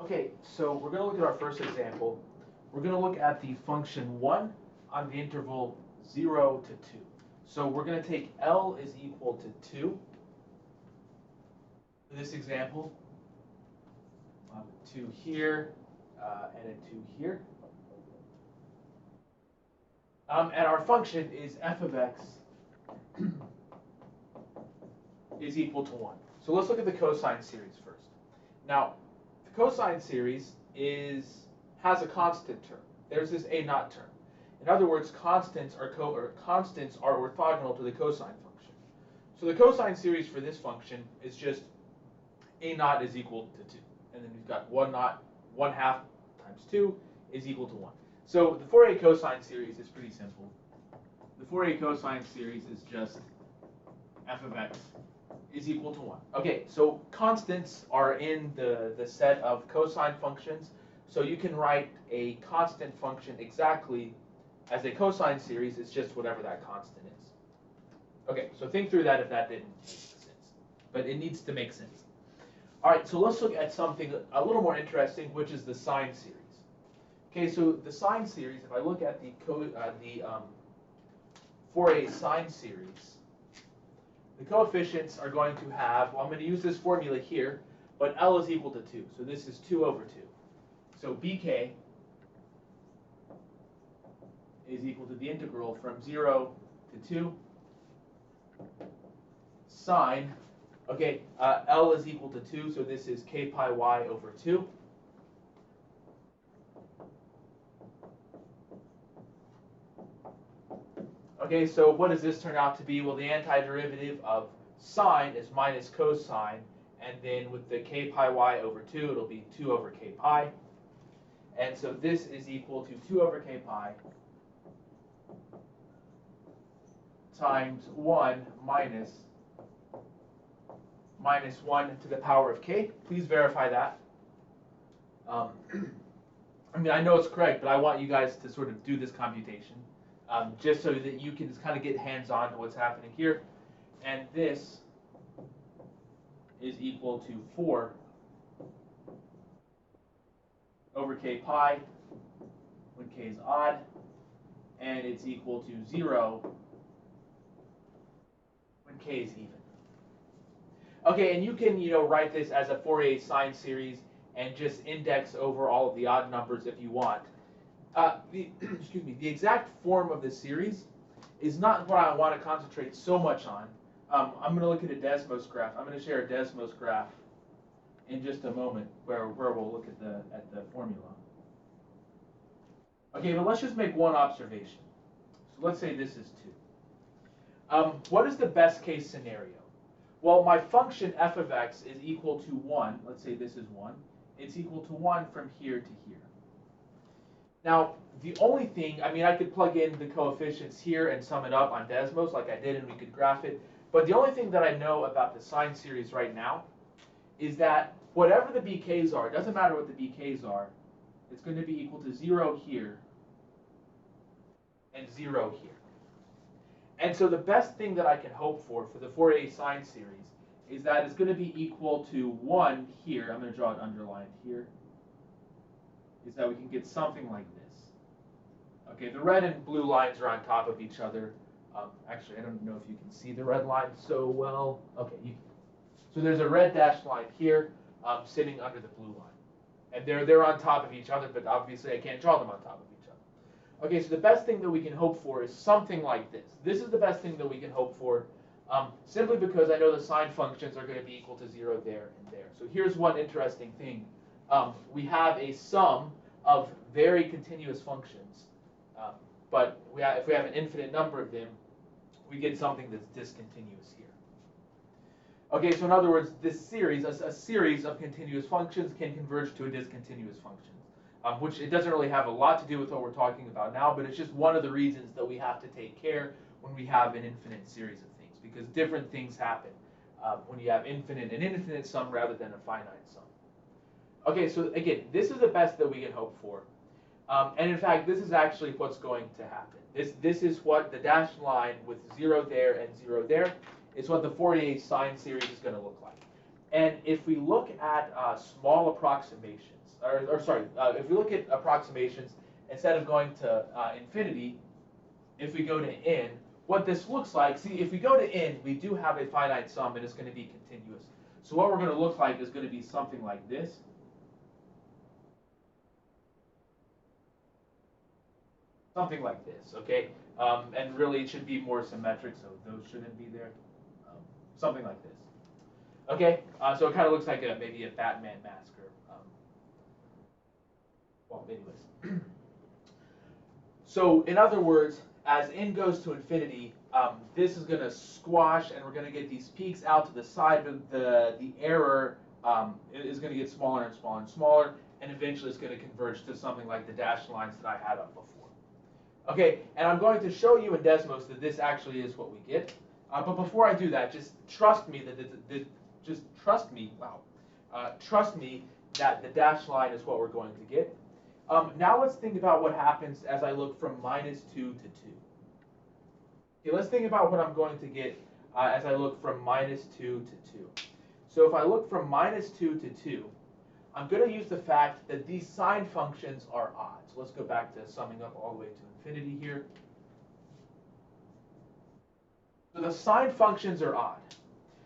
Okay, so we're going to look at our first example. We're going to look at the function 1 on the interval 0 to 2. So we're going to take L is equal to 2 for this example. I'll have a 2 here and a 2 here. And our function is f of x is equal to 1. So let's look at the cosine series first. Now, the cosine series has a constant term. There's this a naught term. In other words, constants are orthogonal to the cosine function. So the cosine series for this function is just a naught is equal to 2. And then we've got 1 naught, 1/2 times 2 is equal to 1. So the Fourier cosine series is pretty simple. The Fourier cosine series is just f of x is equal to 1. Okay, so constants are in the set of cosine functions. So you can write a constant function exactly as a cosine series. It's just whatever that constant is. Okay, so think through that if that didn't make sense. But it needs to make sense. All right, so let's look at something a little more interesting, which is the sine series. Okay, so the sine series, if I look at the Fourier sine series, the coefficients are going to have, well, I'm going to use this formula here, but L is equal to 2. So this is 2 over 2. So BK is equal to the integral from 0 to 2 sine, okay, L is equal to 2, so this is k pi y over 2. Okay, so what does this turn out to be? Well, the antiderivative of sine is minus cosine, and then with the k pi y over 2, it'll be 2 over k pi. And so this is equal to 2 over k pi times 1 minus 1 to the power of k. Please verify that. I mean, I know it's correct, but I want you guys to sort of do this computation. Just so that you can just kind of get hands-on to what's happening here. And this is equal to 4 over k pi when k is odd, and it's equal to 0 when k is even. Okay, and you can write this as a Fourier sine series and just index over all of the odd numbers if you want. The exact form of the series is not what I want to concentrate so much on. I'm going to look at a Desmos graph. I'm going to share a Desmos graph in just a moment where we'll look at the formula. Okay, but let's just make one observation. So let's say this is 2. What is the best case scenario? Well, my function f of x is equal to 1. Let's say this is 1. It's equal to 1 from here to here. Now, the only thing, I mean, I could plug in the coefficients here and sum it up on Desmos like I did, and we could graph it. But the only thing that I know about the sine series right now is that whatever the BKs are, it doesn't matter what the BKs are, it's going to be equal to 0 here and 0 here. And so the best thing that I can hope for the Fourier sine series is that it's going to be equal to 1 here. I'm going to draw it underlined here. Is that we can get something like this. Okay, the red and blue lines are on top of each other. Actually, I don't know if you can see the red line so well. Okay, you can. So there's a red dashed line here sitting under the blue line. And they're on top of each other, but obviously I can't draw them on top of each other. Okay, so the best thing that we can hope for is something like this. This is the best thing that we can hope for, simply because I know the sine functions are going to be equal to 0 there and there. So here's one interesting thing. We have a sum of very continuous functions, but if we have an infinite number of them, we get something that's discontinuous here. Okay, so in other words, this series, a series of continuous functions can converge to a discontinuous function, which it doesn't really have a lot to do with what we're talking about now, but it's just one of the reasons that we have to take care when we have an infinite series of things, because different things happen when you have an infinite sum rather than a finite sum. Okay, so again, this is the best that we can hope for. And in fact, this is actually what's going to happen. This is what the dashed line with 0 there and 0 there is what the Fourier sine series is going to look like. And if we look at small approximations, or sorry, if we look at approximations, instead of going to infinity, if we go to n, what this looks like, see, if we go to n, we do have a finite sum, and it's going to be continuous. So what we're going to look like is going to be something like this. Something like this, okay? And really, it should be more symmetric, so those shouldn't be there. Something like this. Okay, so it kind of looks like maybe a Batman mask, or well, anyways. So in other words, as n goes to infinity, this is going to squash, and we're going to get these peaks out to the side, but the error is going to get smaller and smaller and smaller, and eventually it's going to converge to something like the dashed lines that I had up before. Okay, and I'm going to show you in Desmos that this actually is what we get. But before I do that, just trust me trust me that the dashed line is what we're going to get. Now let's think about what happens as I look from -2 to 2. Okay, let's think about what I'm going to get as I look from -2 to 2. So if I look from -2 to 2, I'm going to use the fact that these sine functions are odd. So let's go back to summing up all the way to infinity here. So the sine functions are odd.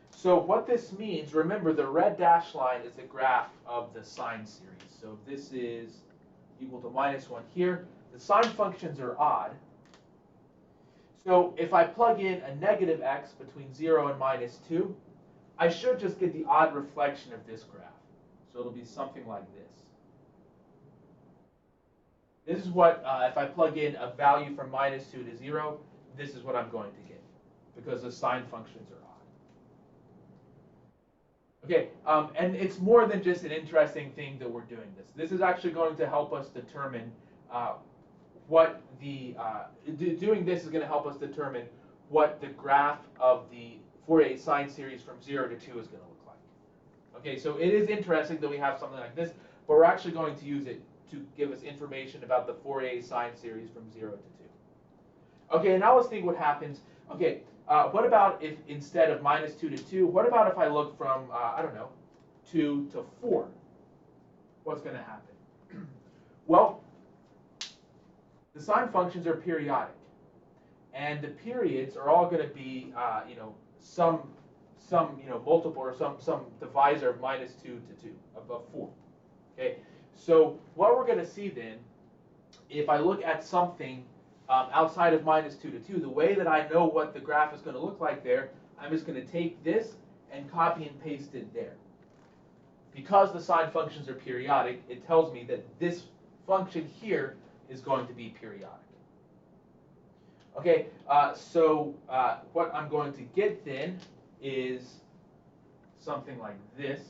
So what this means, remember, the red dashed line is the graph of the sine series. So this is equal to -1 here. The sine functions are odd. So if I plug in a negative x between 0 and -2, I should just get the odd reflection of this graph. So it'll be something like this. This is what, if I plug in a value from -2 to 0, this is what I'm going to get, because the sine functions are odd. Okay, and it's more than just an interesting thing that we're doing this. This is actually going to help us determine what the, doing this is going to help us determine what the graph of the Fourier sine series from 0 to 2 is going to look like. Okay, so it is interesting that we have something like this, but we're actually going to use it to give us information about the Fourier sine series from 0 to 2. Okay, and now let's think what happens. Okay, what about if instead of -2 to 2, what about if I look from, I don't know, 2 to 4? What's going to happen? Well, the sine functions are periodic, and the periods are all going to be, some multiple or some divisor of -2 to 2 of 4. Okay, so what we're going to see then, if I look at something outside of -2 to 2, the way that I know what the graph is going to look like there, I'm just going to take this and copy and paste it there. Because the sine functions are periodic, it tells me that this function here is going to be periodic. Okay, so what I'm going to get then is something like this.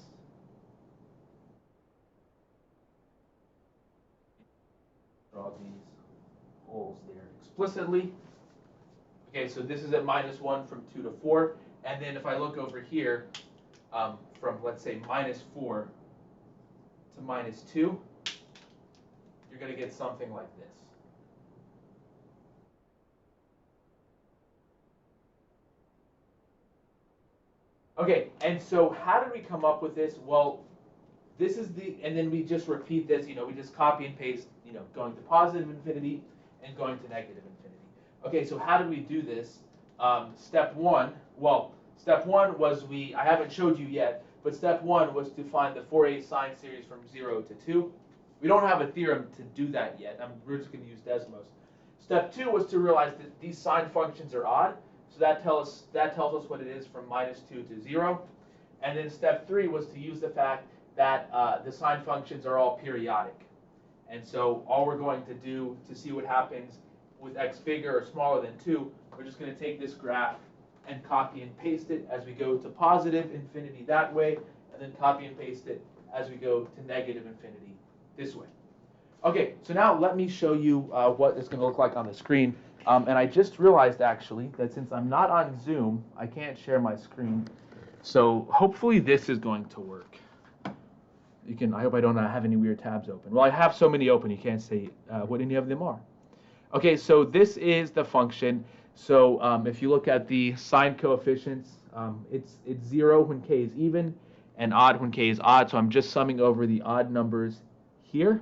Draw these holes there explicitly. Okay, so this is at -1 from 2 to 4, and then if I look over here, from let's say -4 to -2, you're going to get something like this. Okay, and so how did we come up with this? Well, this is the, and then we just repeat this, we just copy and paste, going to positive infinity and going to negative infinity. Okay, so how did we do this? Step one was I haven't showed you yet, but step one was to find the Fourier sine series from 0 to 2. We don't have a theorem to do that yet. We're just going to use Desmos. Step 2 was to realize that these sine functions are odd. So that tells us what it is from -2 to 0. And then step 3 was to use the fact that the sine functions are all periodic. And so all we're going to do to see what happens with x bigger or smaller than 2, we're just going to take this graph and copy and paste it as we go to positive infinity that way, and then copy and paste it as we go to negative infinity this way. Okay, so now let me show you what it's going to look like on the screen. And I just realized, actually, that since I'm not on Zoom, I can't share my screen. So hopefully this is going to work. I hope I don't have any weird tabs open. Well, I have so many open, you can't say what any of them are. Okay, so this is the function. So if you look at the sine coefficients, it's 0 when k is even and odd when k is odd. So I'm just summing over the odd numbers here.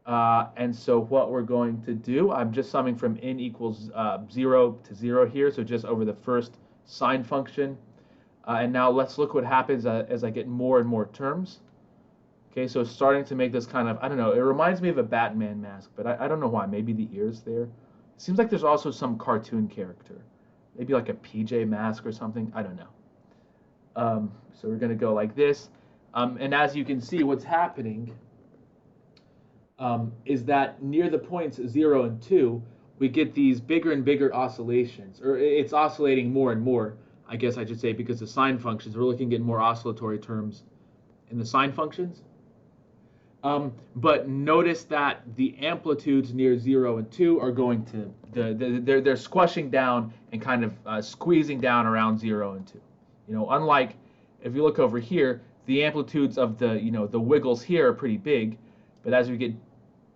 And so what we're going to do, I'm just summing from n equals 0 to 0 here, so just over the first sine function. And now let's look what happens as I get more and more terms. Okay, so starting to make this kind of, I don't know, it reminds me of a Batman mask, but I don't know why. Maybe the ears there. It seems like there's also some cartoon character. Maybe like a PJ mask or something. I don't know. So we're going to go like this. And as you can see, what's happening is that near the points 0 and 2, we get these bigger and bigger oscillations. Or it's oscillating more and more, I guess I should say, because the sine functions, we're looking at more oscillatory terms in the sine functions. But notice that the amplitudes near 0 and 2 are going to, they're squashing down and kind of squeezing down around 0 and 2. You know, unlike if you look over here, the amplitudes of the, the wiggles here are pretty big, but as we get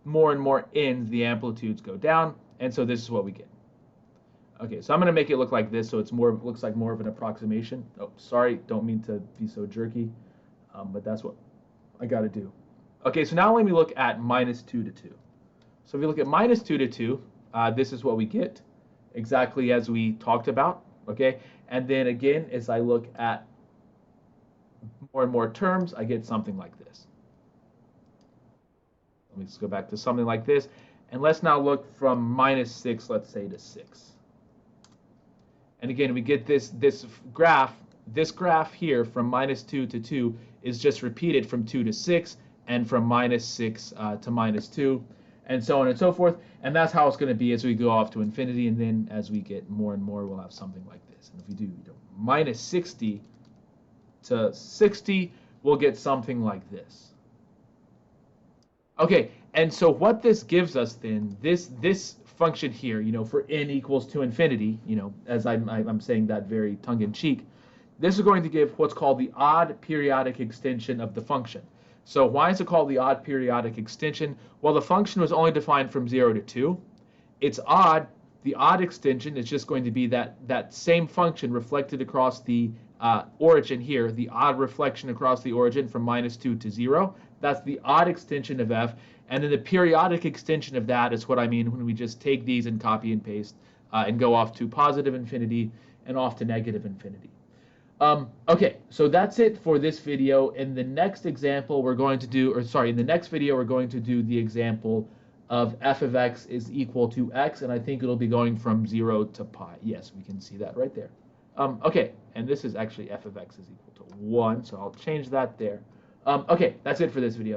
more and more ins, the amplitudes go down, and so this is what we get. Okay, so I'm going to make it look like this, so it's more, looks like more of an approximation. Oh, sorry, don't mean to be so jerky, but that's what I got to do. Okay, so now let me look at minus 2 to 2. So if we look at minus 2 to 2, this is what we get, exactly as we talked about, okay? And then again, as I look at more and more terms, I get something like this. Let me just go back to something like this. And let's now look from minus 6, let's say, to 6. And again, we get this graph. This graph here from minus 2 to 2 is just repeated from 2 to 6, and from minus 6 to minus 2, and so on and so forth. And that's how it's going to be as we go off to infinity. And then as we get more and more, we'll have something like this. And if we do minus 60 to 60, we'll get something like this. Okay, and so what this gives us then, this function here, for n equals to infinity, as I'm saying that very tongue-in-cheek, this is going to give what's called the odd periodic extension of the function. So why is it called the odd periodic extension? Well, the function was only defined from 0 to 2. It's odd. The odd extension is just going to be that same function reflected across the origin here, the odd reflection across the origin from minus 2 to 0. That's the odd extension of f. And then the periodic extension of that is what I mean when we just take these and copy and paste and go off to positive infinity and off to negative infinity. Okay, so that's it for this video. In the next example, we're going to do, in the next video, we're going to do the example of f of x is equal to x, and I think it'll be going from 0 to pi. Yes, we can see that right there. Okay, and this is actually f of x is equal to 1, so I'll change that there. Okay, that's it for this video.